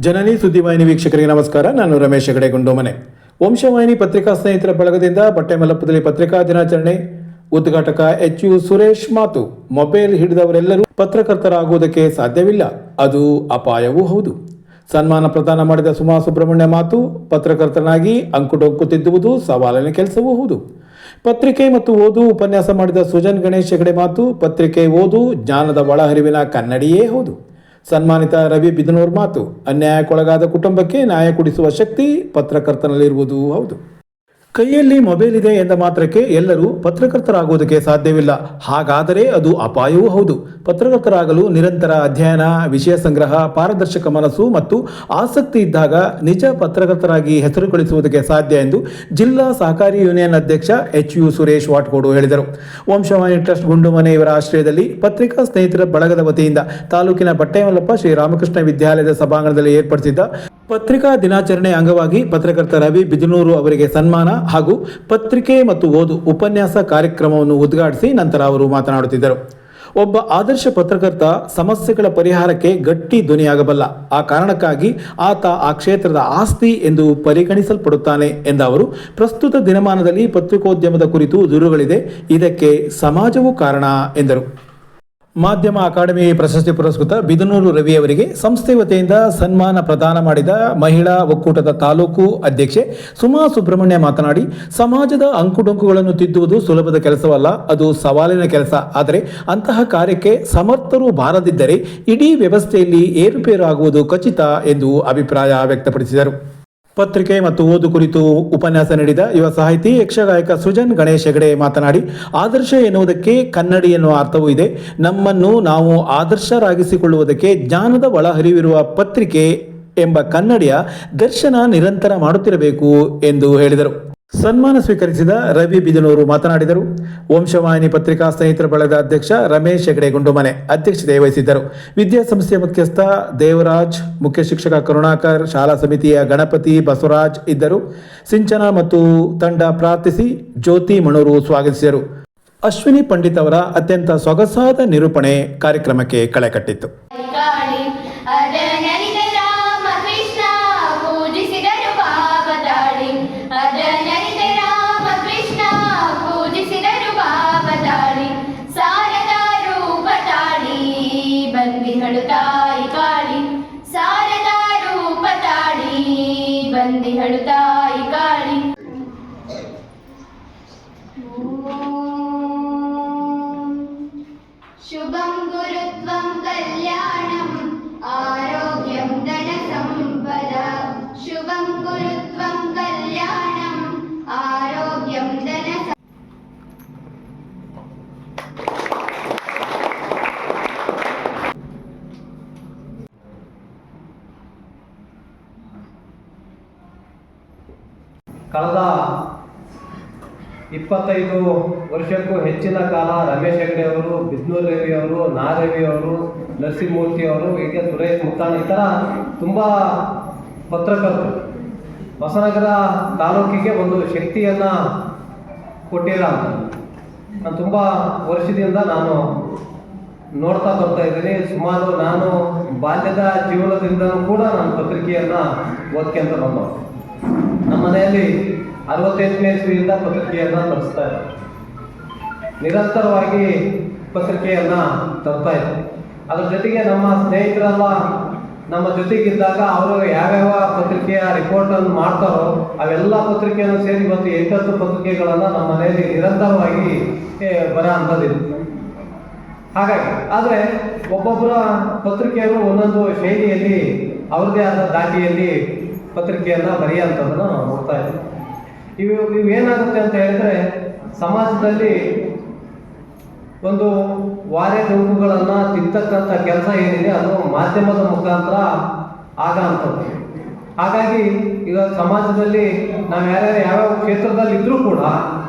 ಜನನಿ ಸುದ್ದಿವಾಹಿನಿ ವೀಕ್ಷಕರಿಗೆ ನಮಸ್ಕಾರ. ನಾನು ರಮೇಶ್ ಹೆಗಡೆ ಗುಂಡೋಮನೆ. ವಂಶವಾಹಿನಿ ಪತ್ರಿಕಾ ಸ್ನೇಹಿತರ ಬಳಗದಿಂದ ಬಟ್ಟೆಮಲ್ಲಪುರದಲ್ಲಿ ಪತ್ರಿಕಾ ದಿನಾಚರಣೆ. ಉದ್ಘಾಟಕ ಎಚ್ ಯು ಸುರೇಶ್ ಮಾತು: ಮೊಬೈಲ್ ಹಿಡಿದವರೆಲ್ಲರೂ ಪತ್ರಕರ್ತರಾಗುವುದಕ್ಕೆ ಸಾಧ್ಯವಿಲ್ಲ, ಅದು ಅಪಾಯವೂ ಹೌದು. ಸನ್ಮಾನ ಪ್ರದಾನ ಮಾಡಿದ ಸುಮಾ ಸುಬ್ರಹ್ಮಣ್ಯ ಮಾತು: ಪತ್ರಕರ್ತನಾಗಿ ಅಂಕುಡೊಂಕು ತಿದ್ದುವುದು ಸವಾಲಿನ ಕೆಲಸವೂ ಹೌದು. ಪತ್ರಿಕೆ ಮತ್ತು ಓದು ಉಪನ್ಯಾಸ ಮಾಡಿದ ಸುಜನ್ ಗಣೇಶ್ ಹೆಗಡೆ ಮಾತು: ಪತ್ರಿಕೆ ಓದು ಜ್ಞಾನದ ಒಳಹರಿವಿನ ಕನ್ನಡಿಯೇ ಹೌದು. ಸನ್ಮಾನಿತ ರವಿ ಬಿದನೂರ್ ಮಾತು: ಅನ್ಯಾಯಕ್ಕೊಳಗಾದ ಕುಟುಂಬಕ್ಕೆ ನ್ಯಾಯ ಕೊಡಿಸುವ ಶಕ್ತಿ ಪತ್ರಕರ್ತನಲ್ಲಿರುವುದು ಹೌದು. ಕೈಯಲ್ಲಿ ಮೊಬೈಲ್ ಇದೆ ಎಂದ ಮಾತ್ರಕ್ಕೆ ಎಲ್ಲರೂ ಪತ್ರಕರ್ತರಾಗುವುದಕ್ಕೆ ಸಾಧ್ಯವಿಲ್ಲ, ಹಾಗಾದರೆ ಅದು ಅಪಾಯವೂ ಹೌದು. ಪತ್ರಕರ್ತರಾಗಲು ನಿರಂತರ ಅಧ್ಯಯನ, ವಿಷಯ ಸಂಗ್ರಹ, ಪಾರದರ್ಶಕ ಮನಸ್ಸು ಮತ್ತು ಆಸಕ್ತಿ ಇದ್ದಾಗ ನಿಜ ಪತ್ರಕರ್ತರಾಗಿ ಹೆಸರು ಗಳಿಸುವುದಕ್ಕೆ ಸಾಧ್ಯ ಎಂದು ಜಿಲ್ಲಾ ಸಹಕಾರಿ ಯೂನಿಯನ್ ಅಧ್ಯಕ್ಷ ಎಚ್ ಯು ಸುರೇಶ್ ವಾಟ್ಕೋಡು ಹೇಳಿದರು. ವಂಶವಾಹಿನಿ ಟ್ರಸ್ಟ್ ಗುಂಡುಮನೆ ಇವರ ಆಶ್ರಯದಲ್ಲಿ ಪತ್ರಿಕಾ ಸ್ನೇಹಿತರ ಬಳಗದ ವತಿಯಿಂದ ತಾಲೂಕಿನ ಬಟ್ಟೆಮಲ್ಲಪ್ಪ ಶ್ರೀರಾಮಕೃಷ್ಣ ವಿದ್ಯಾಲಯದ ಸಭಾಂಗಣದಲ್ಲಿ ಏರ್ಪಡಿಸಿದ್ದ ಪತ್ರಿಕಾ ದಿನಾಚರಣೆ ಅಂಗವಾಗಿ ಪತ್ರಕರ್ತ ರವಿ ಬಿದನೂರು ಅವರಿಗೆ ಸನ್ಮಾನ ಹಾಗೂ ಪತ್ರಿಕೆ ಮತ್ತು ಓದು ಉಪನ್ಯಾಸ ಕಾರ್ಯಕ್ರಮವನ್ನು ಉದ್ಘಾಟಿಸಿ ನಂತರ ಅವರು ಮಾತನಾಡುತ್ತಿದ್ದರು. ಒಬ್ಬ ಆದರ್ಶ ಪತ್ರಕರ್ತ ಸಮಸ್ಯೆಗಳ ಪರಿಹಾರಕ್ಕೆ ಗಟ್ಟಿ ಧ್ವನಿಯಾಗಬಲ್ಲ, ಆ ಕಾರಣಕ್ಕಾಗಿ ಆತ ಆ ಕ್ಷೇತ್ರದ ಆಸ್ತಿ ಎಂದು ಪರಿಗಣಿಸಲ್ಪಡುತ್ತಾನೆ ಎಂದ ಅವರು, ಪ್ರಸ್ತುತ ದಿನಮಾನದಲ್ಲಿ ಪತ್ರಿಕೋದ್ಯಮದ ಕುರಿತು ದೂರುಗಳಿದೆ, ಇದಕ್ಕೆ ಸಮಾಜವೂ ಕಾರಣ ಎಂದರು. ಮಾಧ್ಯಮ ಅಕಾಡೆಮಿ ಪ್ರಶಸ್ತಿ ಪುರಸ್ಕೃತ ಬಿದನೂರು ರವಿ ಅವರಿಗೆ ಸಂಸ್ಥೆ ವತಿಯಿಂದ ಸನ್ಮಾನ ಪ್ರದಾನ ಮಾಡಿದ ಮಹಿಳಾ ಒಕ್ಕೂಟದ ತಾಲೂಕು ಅಧ್ಯಕ್ಷೆ ಸುಮಾ ಸುಬ್ರಹ್ಮಣ್ಯ ಮಾತನಾಡಿ, ಸಮಾಜದ ಅಂಕುಡೊಂಕುಗಳನ್ನು ತಿದ್ದುವುದು ಸುಲಭದ ಕೆಲಸವಲ್ಲ, ಅದು ಸವಾಲಿನ ಕೆಲಸ. ಆದರೆ ಅಂತಹ ಕಾರ್ಯಕ್ಕೆ ಸಮರ್ಥರು ಬಾರದಿದ್ದರೆ ಇಡೀ ವ್ಯವಸ್ಥೆಯಲ್ಲಿ ಏರುಪೇರು ಆಗುವುದು ಖಚಿತ ಎಂದು ಅಭಿಪ್ರಾಯ ವ್ಯಕ್ತಪಡಿಸಿದರು. ಪತ್ರಿಕೆ ಮತ್ತು ಓದು ಕುರಿತು ಉಪನ್ಯಾಸ ನೀಡಿದ ಯುವ ಸಾಹಿತಿ ಯಕ್ಷಗಾಯಕ ಸುಜನ್ ಗಣೇಶ್ ಹೆಗಡೆ ಮಾತನಾಡಿ, ಆದರ್ಶ ಎನ್ನುವುದಕ್ಕೆ ಕನ್ನಡಿ ಎನ್ನುವ ಅರ್ಥವೂ ಇದೆ. ನಮ್ಮನ್ನು ನಾವು ಆದರ್ಶರಾಗಿಸಿಕೊಳ್ಳುವುದಕ್ಕೆ ಜ್ಞಾನದ ಒಳಹರಿವಿರುವ ಪತ್ರಿಕೆ ಎಂಬ ಕನ್ನಡಿಯ ದರ್ಶನ ನಿರಂತರ ಮಾಡುತ್ತಿರಬೇಕು ಎಂದು ಹೇಳಿದರು. ಸನ್ಮಾನ ಸ್ವೀಕರಿಸಿದ ರವಿ ಬಿದನೂರು ಮಾತನಾಡಿದರು. ವಂಶವಾಹಿನಿ ಪತ್ರಿಕಾ ಸ್ನೇಹಿತರ ಬಳಗದ ಅಧ್ಯಕ್ಷ ರಮೇಶ್ ಹೆಗಡೆ ಗುಂಡುಮನೆ ಅಧ್ಯಕ್ಷತೆ ವಹಿಸಿದ್ದರು. ವಿದ್ಯಾಸಂಸ್ಥೆಯ ಮುಖ್ಯಸ್ಥ ದೇವರಾಜ್, ಮುಖ್ಯ ಶಿಕ್ಷಕ ಕರುಣಾಕರ್, ಶಾಲಾ ಸಮಿತಿಯ ಗಣಪತಿ, ಬಸವರಾಜ್ ಇದ್ದರು. ಸಿಂಚನ ಮತ್ತು ತಂಡ ಪ್ರಾರ್ಥಿಸಿ ಜ್ಯೋತಿ ಮಣೂರು ಸ್ವಾಗತಿಸಿದರು. ಅಶ್ವಿನಿ ಪಂಡಿತ್ ಅವರ ಅತ್ಯಂತ ಸೊಗಸಾದ ನಿರೂಪಣೆ ಕಾರ್ಯಕ್ರಮಕ್ಕೆ ಕಳೆ ಕಟ್ಟಿತ್ತು. ತಾಯಿ ಕಾಳಿ ಶಾರದಾ ರೂಪ ತಾಳಿ ಬಂದಿಹಳು ತಾಯಿ ಕಾಳಿ. ಶುಭಂ ಗುರುತ್ವಂ ಕಲ್ಯಾಣಂ ಆರೋಗ್ಯಂ ಧನ ಸಂಪದ. ಶುಭಂ ಗುರುತ್ವಂ ಕಲ್ಯಾಣಂ ಆರೋಗ್ಯಂ ಧನ. ಕಳೆದ 25 ವರ್ಷಕ್ಕೂ ಹೆಚ್ಚಿನ ಕಾಲ ರಮೇಶ್ ಹೆಗಡೆ ಅವರು, ಬಿದನೂರು ರವಿ ಅವರು, ರವಿ ಅವರು, ನರಸಿಂಹಮೂರ್ತಿ ಅವರು, ಹೀಗೆ ಸುರೇಶ್ ಮುಕ್ತಾಣ ಈ ಥರ ತುಂಬ ಪತ್ರಕರ್ತರು ಹೊಸನಗರ ತಾಲೂಕಿಗೆ ಒಂದು ಶಕ್ತಿಯನ್ನು ಕೊಟ್ಟಿಲ್ಲ ಅಂತ ನಾನು ತುಂಬ ವರ್ಷದಿಂದ ನಾನು ನೋಡ್ತಾ ಬರ್ತಾ ಇದ್ದೀನಿ. ಸುಮಾರು ನಾನು ಬಾಲ್ಯದ ಜೀವನದಿಂದಲೂ ಕೂಡ ನಾನು ಪತ್ರಿಕೆಯನ್ನು ಓದ್ಕೊಂತ ಬಂದವು. ನಮ್ಮ ಮನೆಯಲ್ಲಿ 68ನೇ ಇಸ್ವಿಯಿಂದ ಪತ್ರಿಕೆಯನ್ನು ತರಿಸ್ತಾ ಇದ್ದಾರೆ. ನಿರಂತರವಾಗಿ ಪತ್ರಿಕೆಯನ್ನು ತರ್ತಾ ಇದ್ದಾರೆ. ಅದ್ರ ಜೊತೆಗೆ ನಮ್ಮ ಸ್ನೇಹಿತರೆಲ್ಲ ನಮ್ಮ ಜೊತೆಗಿದ್ದಾಗ ಅವರು ಯಾವ್ಯಾವ ಪತ್ರಿಕೆಯ ರಿಪೋರ್ಟನ್ನು ಮಾಡ್ತಾರೋ ಅವೆಲ್ಲ ಪತ್ರಿಕೆಯನ್ನು ಸೇರಿ ಇವತ್ತು 8 ಪತ್ರಿಕೆಗಳನ್ನು ನಮ್ಮ ಮನೆಯಲ್ಲಿ ನಿರಂತರವಾಗಿ ಬರೋ ಅಂಥದ್ದಿದೆ. ಹಾಗಾಗಿ ಆದರೆ ಒಬ್ಬೊಬ್ಬರ ಪತ್ರಿಕೆಯವರು ಒಂದೊಂದು ಶೈಲಿಯಲ್ಲಿ ಅವ್ರದ್ದೇ ಆದ ದಾಟಿಯಲ್ಲಿ ಪತ್ರಿಕೆಯನ್ನು ಬರೆಯುವಂಥದ್ದನ್ನು ನಾವು ನೋಡ್ತಾ ಇದ್ದೀವಿ. ಇವೇನಾಗುತ್ತೆ ಅಂತ ಹೇಳಿದ್ರೆ, ಸಮಾಜದಲ್ಲಿ ಒಂದು ವಾರೆ ಗುಂಪುಗಳನ್ನು ತಿರ್ತಕ್ಕಂಥ ಕೆಲಸ ಏನಿದೆ ಅದು ಮಾಧ್ಯಮದ ಮುಖಾಂತರ ಆಗೋಂಥದ್ದು. ಹಾಗಾಗಿ ಈಗ ಸಮಾಜದಲ್ಲಿ ನಾವು ಯಾವ್ಯಾವ ಕ್ಷೇತ್ರದಲ್ಲಿ ಇದ್ರೂ ಕೂಡ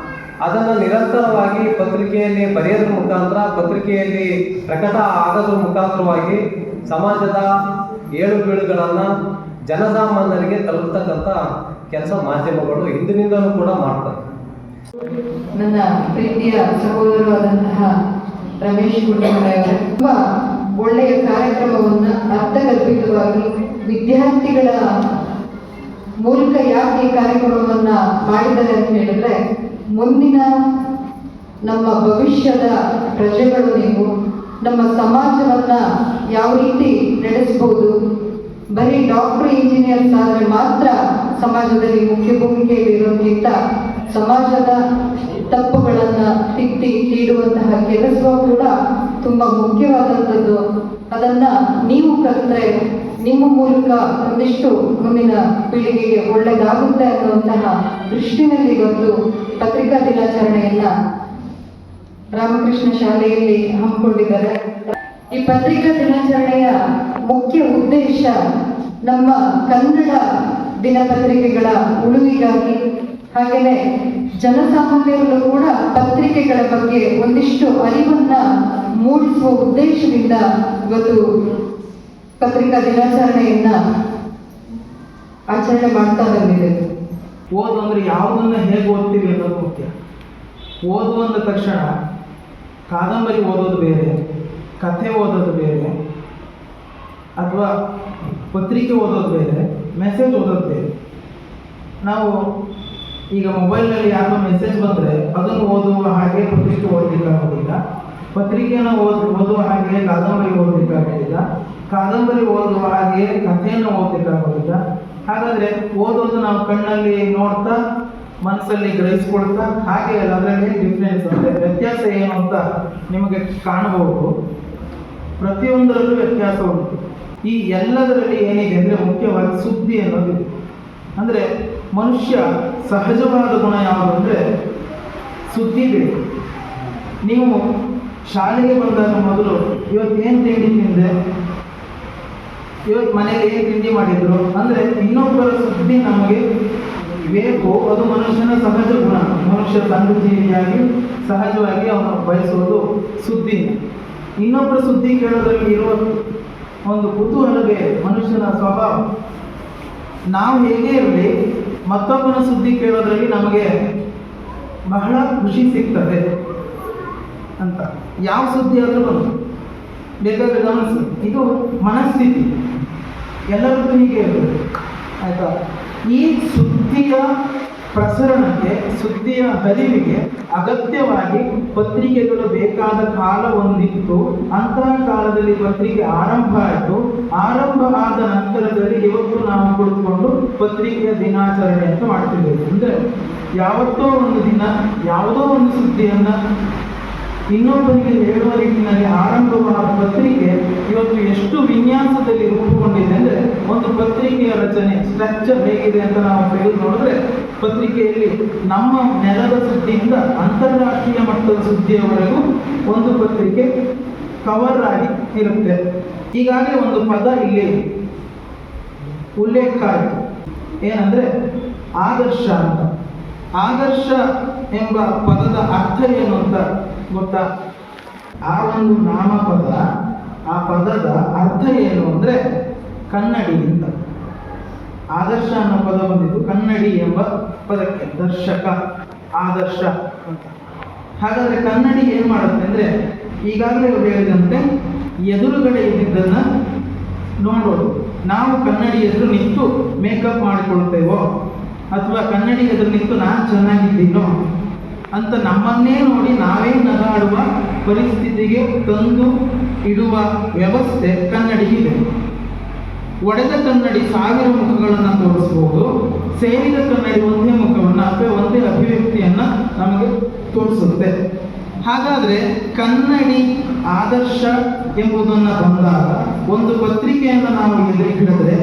ಅದನ್ನು ನಿರಂತರವಾಗಿ ಪತ್ರಿಕೆಯಲ್ಲಿ ಬರೆಯೋದ್ರ ಮುಖಾಂತರ, ಪತ್ರಿಕೆಯಲ್ಲಿ ಪ್ರಕಟ ಆಗೋದ್ರ ಮುಖಾಂತರವಾಗಿ ಸಮಾಜದ ಏಳು ಬೀಳುಗಳನ್ನು ಜನಸಾಮಾನ್ಯರಿಗೆ ತಲುಪತಕ್ಕಂಥ ಕೆಲಸ ಮಾಧ್ಯಮಗಳು ಹಿಂದಿನಿಂದಲೂ ಕೂಡ ಮಾಡ್ತಾರೆ. ನನ್ನ ಪ್ರೀತಿಯ ಸಹೋದರರಾದಂತಹ ರಮೇಶ್ ಗುಂಡಮನೆ ಅವರು ತುಂಬಾ ಒಳ್ಳೆಯ ಕಾರ್ಯಕ್ರಮವನ್ನು ಅರ್ಥಗರ್ಭಿತವಾಗಿ ವಿದ್ಯಾರ್ಥಿಗಳ ಮೂಲಕ ಯಾಕೆ ಈ ಕಾರ್ಯಕ್ರಮವನ್ನ ಮಾಡಿದ್ದಾರೆ ಅಂತ ಹೇಳಿದ್ರೆ, ಮುಂದಿನ ನಮ್ಮ ಭವಿಷ್ಯದ ಪ್ರಜೆಗಳು ನೀವು, ನಮ್ಮ ಸಮಾಜವನ್ನ ಯಾವ ರೀತಿ ನಡೆಸಬಹುದು, ಬರೀ ಡಾಕ್ಟರ್ ಇಂಜಿನಿಯರ್ಸ್ ಆದರೆ ಮಾತ್ರ ಸಮಾಜದಲ್ಲಿ ಮುಖ್ಯ ಭೂಮಿಕೆಯಲ್ಲಿ ಇರೋದಕ್ಕಿಂತ ಸಮಾಜದ ತಪ್ಪುಗಳನ್ನ ತಿದ್ದಿ ತೀಡುವಂತಹ ಕೆಲಸ ಕೂಡ ತುಂಬಾ ಮುಖ್ಯವಾದಂಥದ್ದು. ಅದನ್ನ ನೀವು ಕಲಿತ್ರೆ ನಿಮ್ಮ ಮೂಲಕ ಒಂದಿಷ್ಟು ಮುಂದಿನ ಪೀಳಿಗೆಗೆ ಒಳ್ಳೆಯದಾಗುತ್ತೆ ಅನ್ನುವಂತಹ ದೃಷ್ಟಿನಲ್ಲಿ ಇವತ್ತು ಪತ್ರಿಕಾ ದಿನಾಚರಣೆಯನ್ನ ರಾಮಕೃಷ್ಣ ಶಾಲೆಯಲ್ಲಿ ಹಮ್ಮಿಕೊಂಡಿದ್ದಾರೆ. ಈ ಪತ್ರಿಕಾ ದಿನಾಚರಣೆಯ ಮುಖ್ಯ ಉದ್ದೇಶ ನಮ್ಮ ಕನ್ನಡ ದಿನಪತ್ರಿಕೆಗಳ ಉಳಿವಿಗಾಗಿ, ಹಾಗೆಯೇ ಜನಸಾಮಾನ್ಯರು ಕೂಡ ಪತ್ರಿಕೆಗಳ ಬಗ್ಗೆ ಒಂದಿಷ್ಟು ಅರಿವನ್ನ ಮೂಡಿಸುವ ಉದ್ದೇಶದಿಂದ ಇವತ್ತು ಪತ್ರಿಕಾ ದಿನಾಚರಣೆಯನ್ನ ಆಚರಣೆ ಮಾಡ್ತಾ ಬಂದಿದೆ. ಓದು ಅಂದರೆ ಯಾವುದನ್ನು ಹೇಗೆ ಓದ್ತೀವಿ ಅನ್ನೋದು ಮುಖ್ಯ. ಓದು ಅಂದ ತಕ್ಷಣ ಕಾದಂಬರಿ ಓದೋದು ಬೇರೆ, ಕಥೆ ಓದೋದು ಬೇರೆ, ಅಥವಾ ಪತ್ರಿಕೆ ಓದೋದು ಬೇರೆ, ಮೆಸೇಜ್ ಓದೋದು ಬೇರೆ. ನಾವು ಈಗ ಮೊಬೈಲ್ನಲ್ಲಿ ಯಾವುದೋ ಮೆಸೇಜ್ ಬಂದರೆ ಅದನ್ನು ಓದುವ ಹಾಗೆ ಪತ್ರಿಕೆ ಓದಲಿಕ್ಕಾಗೋದಿಲ್ಲ, ಪತ್ರಿಕೆಯನ್ನು ಓದುವ ಹಾಗೆ ಕಾದಂಬರಿ ಓದಲಿಕ್ಕಾಗೋದಿಲ್ಲ, ಕಾದಂಬರಿ ಓದುವ ಹಾಗೆ ಕಥೆಯನ್ನು ಓದಲಿಕ್ಕಾಗೋದಿಲ್ಲ. ಹಾಗಾದರೆ ಓದೋದು ನಾವು ಕಣ್ಣಲ್ಲಿ ನೋಡ್ತಾ ಮನಸ್ಸಲ್ಲಿ ಗ್ರಹಿಸ್ಕೊಳ್ತಾ ಹಾಗೆ ಅಲ್ಲ, ಅದರಲ್ಲಿ ಡಿಫ್ರೆನ್ಸ್ ಅಂದರೆ ವ್ಯತ್ಯಾಸ ಏನು ಅಂತ ನಿಮಗೆ ಕಾಣಬಹುದು. ಪ್ರತಿಯೊಂದರಲ್ಲೂ ವ್ಯತ್ಯಾಸ ಉಂಟು. ಈ ಎಲ್ಲದರಲ್ಲಿ ಏನಿದೆ ಅಂದರೆ ಮುಖ್ಯವಾಗಿ ಸುದ್ದಿ ಅನ್ನೋದಿದೆ. ಅಂದರೆ ಮನುಷ್ಯ ಸಹಜವಾದ ಗುಣ ಯಾವುದು ಅಂದರೆ ಸುದ್ದಿ ಬೇಕು. ನೀವು ಶಾಲೆಗೆ ಬಂದಾಗ ಮೊದಲು ಇವತ್ತು ಏನು ತಿಂಡಿ ತಿಂದೆ, ಇವತ್ತು ಮನೇಲಿ ಏನು ತಿಂಡಿ ಮಾಡಿದ್ರು ಅಂದರೆ ಇನ್ನೊಬ್ಬರ ಸುದ್ದಿ ನಮಗೆ ಬೇಕು. ಅದು ಮನುಷ್ಯನ ಸಹಜ ಗುಣ. ಮನುಷ್ಯ ಸಂಘಜೀವಿಯಾಗಿ ಸಹಜವಾಗಿ ಅವನು ಬಯಸುವುದು ಸುದ್ದಿ. ಇನ್ನೊಬ್ಬರ ಸುದ್ದಿ ಕೇಳೋದ್ರಲ್ಲಿ ಇರುವ ಒಂದು ಕುತೂಹಲವೇ ಮನುಷ್ಯನ ಸ್ವಭಾವ. ನಾವು ಹೇಗೆ ಇರಲಿ, ಮತ್ತೊಬ್ಬನ ಸುದ್ದಿ ಕೇಳೋದ್ರಲ್ಲಿ ನಮಗೆ ಬಹಳ ಖುಷಿ ಸಿಗ್ತದೆ ಅಂತ. ಯಾವ ಸುದ್ದಿ ಆದರೂ ಬಂತು ಬೇಕಾದ್ರೆ ಗಮನಿಸಿ, ಇದು ಮನಸ್ಥಿತಿ ಎಲ್ಲರಿಗೂ ಹೀಗೆ ಇರ್ತದೆ, ಆಯಿತಾ. ಈ ಸುದ್ದಿಯ ಪ್ರಸರಣಕ್ಕೆ, ಸುದ್ದಿಯ ಹರಿವಿಗೆ ಅಗತ್ಯವಾಗಿ ಪತ್ರಿಕೆಗಳು ಬೇಕಾದ ಕಾಲ ಒಂದಿತ್ತು. ಅಂತಹ ಕಾಲದಲ್ಲಿ ಪತ್ರಿಕೆ ಆರಂಭ ಆಯಿತು. ಆರಂಭ ಆದ ನಂತರದಲ್ಲಿ ಇವತ್ತು ನಾವು ಕುಳಿತುಕೊಂಡು ಪತ್ರಿಕೆಯ ದಿನಾಚರಣೆ ಅಂತ ಮಾಡ್ತಿದ್ದೇವೆ. ಅಂದರೆ ಯಾವತ್ತೋ ಒಂದು ದಿನ ಯಾವುದೋ ಒಂದು ಸುದ್ದಿಯನ್ನು ಇನ್ನೊಬ್ಬರಿಗೆ ಹೇಳುವ ರೀತಿಯಲ್ಲಿ ಆರಂಭವಾದ ಪತ್ರಿಕೆ ಇವತ್ತು ಎಷ್ಟು ವಿನ್ಯಾಸದಲ್ಲಿ ರೂಪುಗೊಂಡಿದೆ ಅಂದರೆ, ಒಂದು ಪತ್ರಿಕೆಯ ರಚನೆ ಸ್ಟ್ರಕ್ಚರ್ ಹೇಗಿದೆ ಅಂತ ನಾವು ತೆಗೆದು ನೋಡಿದ್ರೆ, ಪತ್ರಿಕೆಯಲ್ಲಿ ನಮ್ಮ ನೆಲದ ಸುದ್ದಿಯಿಂದ ಅಂತಾರಾಷ್ಟ್ರೀಯ ಮಟ್ಟದ ಸುದ್ದಿಯವರೆಗೂ ಒಂದು ಪತ್ರಿಕೆ ಕವರ್ ಆಗಿ ಇರುತ್ತೆ. ಈಗಾಗಲೇ ಒಂದು ಪದ ಇಲ್ಲಿ ಉಲ್ಲೇಖ ಆಯಿತು, ಏನಂದರೆ ಆದರ್ಶ ಅಂತ. ಆದರ್ಶ ಎಂಬ ಪದದ ಅರ್ಥ ಏನು ಅಂತ ಗೊತ್ತಾ? ಆ ಒಂದು ನಾಮಪದ, ಆ ಪದದ ಅರ್ಥ ಏನು ಅಂದರೆ ಕನ್ನಡಿ ಅಂತ. ಆದರ್ಶ ಅನ್ನೋ ಪದ ಬಂದಿದ್ದು ಕನ್ನಡಿ ಎಂಬ ಪದಕ್ಕೆ, ದರ್ಶಕ, ಆದರ್ಶ ಅಂತ. ಹಾಗಾದರೆ ಕನ್ನಡಿ ಏನು ಮಾಡುತ್ತೆ ಅಂದರೆ, ಈಗಾಗಲೇ ಹೇಳಿದಂತೆ ಎದುರುಗಡೆ ಇದ್ದಿದ್ದನ್ನು ನೋಡೋದು. ನಾವು ಕನ್ನಡಿ ಎದುರು ನಿಂತು ಮೇಕಪ್ ಮಾಡಿಕೊಳ್ತೇವೋ, ಅಥವಾ ಕನ್ನಡಿ ಎದುರು ನಿಂತು ನಾನು ಚೆನ್ನಾಗಿದ್ದೀನೋ ಅಂತ ನಮ್ಮನ್ನೇ ನೋಡಿ ನಾವೇ ನಗಾಡುವ ಪರಿಸ್ಥಿತಿಗೆ ತಂದು ಇಡುವ ವ್ಯವಸ್ಥೆ ಕನ್ನಡಿಗಿದೆ. ಒಡೆದ ಕನ್ನಡಿ 1000 ಮುಖಗಳನ್ನು ತೋರಿಸ್ಬೋದು, ಸೇರಿದ ಕನ್ನಡಿ ಒಂದೇ ಮುಖವನ್ನು ಅಥವಾ ಒಂದೇ ಅಭಿವ್ಯಕ್ತಿಯನ್ನು ನಮಗೆ ತೋರಿಸುತ್ತೆ. ಹಾಗಾದರೆ ಕನ್ನಡಿ ಆದರ್ಶ ಎಂಬುದನ್ನು ಬಂದಾಗ ಒಂದು ಪತ್ರಿಕೆಯನ್ನು ನಾವು ಎದುರಿಗೆ ಹಿಡಿದ್ರೆ,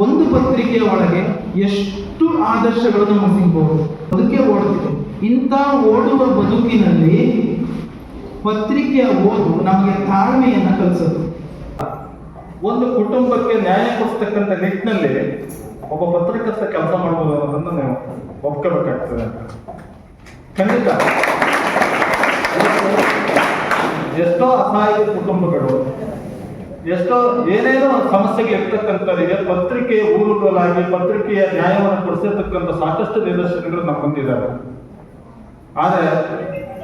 ಒಂದು ಪತ್ರಿಕೆಯ ಒಳಗೆ ಎಷ್ಟು ಆದರ್ಶಗಳು ನಮಗೆ ಸಿಗ್ಬೋದು. ಅದಕ್ಕೆ ಓಡ್ತಿದೆ. ಇಂಥ ಓಡುವ ಬದುಕಿನಲ್ಲಿ ಪತ್ರಿಕೆಯ ಓದು ನಮಗೆ ತಾಳ್ಮೆಯನ್ನು ಕಲಿಸುತ್ತೆ. ಒಂದು ಕುಟುಂಬಕ್ಕೆ ನ್ಯಾಯ ಕೊಡಿಸ್ತಕ್ಕಂಥ ನಿಟ್ಟಿನಲ್ಲಿ ಒಬ್ಬ ಪತ್ರಕರ್ತ ಕೆಲಸ ಮಾಡ್ಬೋದು ಅನ್ನೋದನ್ನು ನೀವು ಒಪ್ಕೋಬೇಕಾಗ್ತದೆ. ಖಂಡಿತ ಎಷ್ಟೋ ಅಸಹಾಯ ಕುಟುಂಬಗಳು, ಎಷ್ಟೋ ಏನೇನೋ ಸಮಸ್ಯೆಗಳಿರ್ತಕ್ಕಂಥವರಿಗೆ ಪತ್ರಿಕೆಯ ಊರುಗಳಾಗಿ ಪತ್ರಿಕೆಯ ನ್ಯಾಯವನ್ನು ಕೊಡಿಸಿರ್ತಕ್ಕಂಥ ಸಾಕಷ್ಟು ನಿದರ್ಶನಗಳು ನಮ್ಮ ಮುಂದಿದ್ದಾವೆ. ಆದರೆ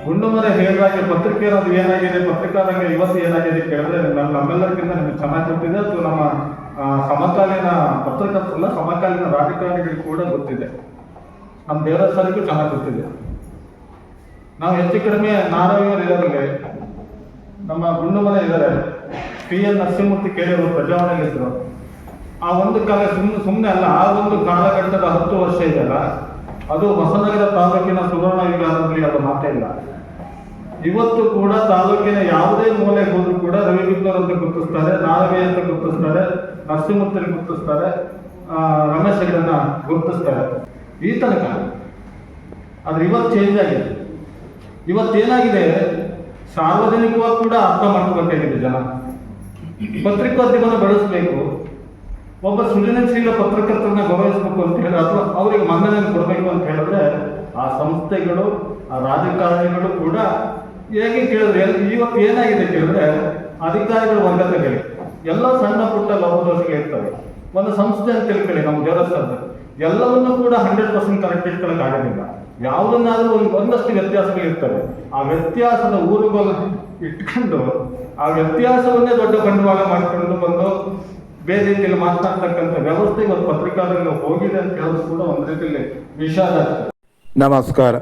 ಗುಂಡುಮನೆ ಹೇಳಿದಾಗೆ ಪತ್ರಿಕೆ ಅನ್ನೋದು ಏನಾಗಿದೆ, ಪತ್ರಿಕಾರಂಗ ಇವತ್ತು ಏನಾಗಿದೆ ಕೇಳಿದ್ರೆ ನಮ್ಮೆಲ್ಲರಿಗಿಂತ ನಿಮಗೆ ಚೆನ್ನಾಗಿ ಗೊತ್ತಿದೆ. ಅಥವಾ ನಮ್ಮ ಸಮಕಾಲೀನ ಪತ್ರಕರ್ತರಲ್ಲ, ಸಮಕಾಲೀನ ರಾಜಕಾರಣಿಗಳಿಗೆ ಕೂಡ ಗೊತ್ತಿದೆ. ನಮ್ಮ ದೇವರ ಸರಿಗೂ ಚೆನ್ನಾಗಿ ಗೊತ್ತಿದೆ. ನಾವು ಹೆಚ್ಚು ಕಡಿಮೆ ನಾರಾಯಣರು ಇರೋದಿಲ್ಲ, ನಮ್ಮ ಗುಂಡುಮನೆ ಇದ್ದಾರೆ, PN ನರಸಿಂಹಮೂರ್ತಿ ಕೇಳಿದ್ರು ಪ್ರಜಾವಾಣಿಗಳಿದ್ರು. ಆ ಒಂದು ಕಾಲ ಸುಮ್ಮನೆ ಅಲ್ಲ, ಆ ಒಂದು ಕಾಲಘಟ್ಟದ 10 ವರ್ಷ ಇದೆಯಲ್ಲ, ಅದು ಹೊಸನಗರ ತಾಲೂಕಿನ ಸುವರ್ಣ ಯುಗ ಅನ್ನೋದ್ರಲ್ಲಿ ಅದು ಮಾತೇ ಇಲ್ಲ. ಇವತ್ತು ಕೂಡ ತಾಲೂಕಿನ ಯಾವುದೇ ಮೂಲೆಗೆ ಹೋದ್ರು ಕೂಡ ರವಿ ಬಿದ್ನೂರ್ ಅಂತ ಗುರುತಿಸ್ತಾರೆ, ನಾರವಿ ಅಂತ ಗುರುತಿಸ್ತಾರೆ, ನರಸಿಂಹಮೂರ್ತಿ ಗುರುತಿಸ್ತಾರೆ, ರಮೇಶ್ ಹೆಗಡೆಯನ್ನ ಗುರುತಿಸ್ತಾರೆ ಈ ತನಕ. ಆದ್ರೆ ಇವತ್ತು ಚೇಂಜ್ ಆಗಿದೆ. ಇವತ್ತೇನಾಗಿದೆ, ಸಾರ್ವಜನಿಕವಾಗಿ ಕೂಡ ಅರ್ಥ ಮಾಡ್ಕೋಬೇಕಾಗಿದೆ ಜನ. ಪತ್ರಿಕೋದ್ಯಮನ ಬೆಳೆಸಬೇಕು, ಒಬ್ಬ ಸೃಜನಶೀಲ ಪತ್ರಕರ್ತರನ್ನ ಗೌರವಿಸಬೇಕು ಅಂತ ಹೇಳಿ, ಅಥವಾ ಅವರಿಗೆ ಮನ್ನಣೆಯನ್ನು ಕೊಡಬೇಕು ಅಂತ ಹೇಳಿದ್ರೆ ಆ ಸಂಸ್ಥೆಗಳು, ಆ ರಾಜಕಾರಣಿಗಳು ಕೂಡ ಹೇಗೆ ಕೇಳಿದ್ರೆ, ಇವತ್ತು ಏನಾಗಿದೆ ಕೇಳಿದ್ರೆ, ಅಧಿಕಾರಿಗಳ ವರ್ಗತೆಗಳು ಎಲ್ಲ ಸಣ್ಣ ಪುಟ್ಟ ಲೋಪದೋಷಗಳು ಇರ್ತವೆ. ಒಂದು ಸಂಸ್ಥೆ ಅಂತ ತಿಳ್ಕೊಳ್ಳಿ, ನಮ್ಮ ದೇವಸ್ಥಾನ ಎಲ್ಲವನ್ನೂ ಕೂಡ 100% ಕರೆಕ್ಟ್ ಇಟ್ಕೊಳ್ಳೋಕೆ ಆಗೋದಿಲ್ಲ. ಯಾವುದನ್ನಾದ್ರೂ ಒಂದಷ್ಟು ವ್ಯತ್ಯಾಸಗಳು ಇರ್ತವೆ. ಆ ವ್ಯತ್ಯಾಸದ ಊರುಗಳು ಇಟ್ಕೊಂಡು ಆ ವ್ಯತ್ಯಾಸವನ್ನೇ ದೊಡ್ಡ ಬಂಡವಾಳ ಮಾಡಿಕೊಂಡು ಬಂದು ಬೇರೆ ರೀತಿಯಲ್ಲಿ ಮಾತನಾಡ್ತಕ್ಕಂಥ ವ್ಯವಸ್ಥೆ ಇವತ್ತು ಪತ್ರಿಕಾದಲ್ಲಿ ಹೋಗಿದೆ ಅಂತ ಹೇಳೋದು ಕೂಡ ಒಂದು ರೀತಿಯಲ್ಲಿ ವಿಷಾದ. ನಮಸ್ಕಾರ.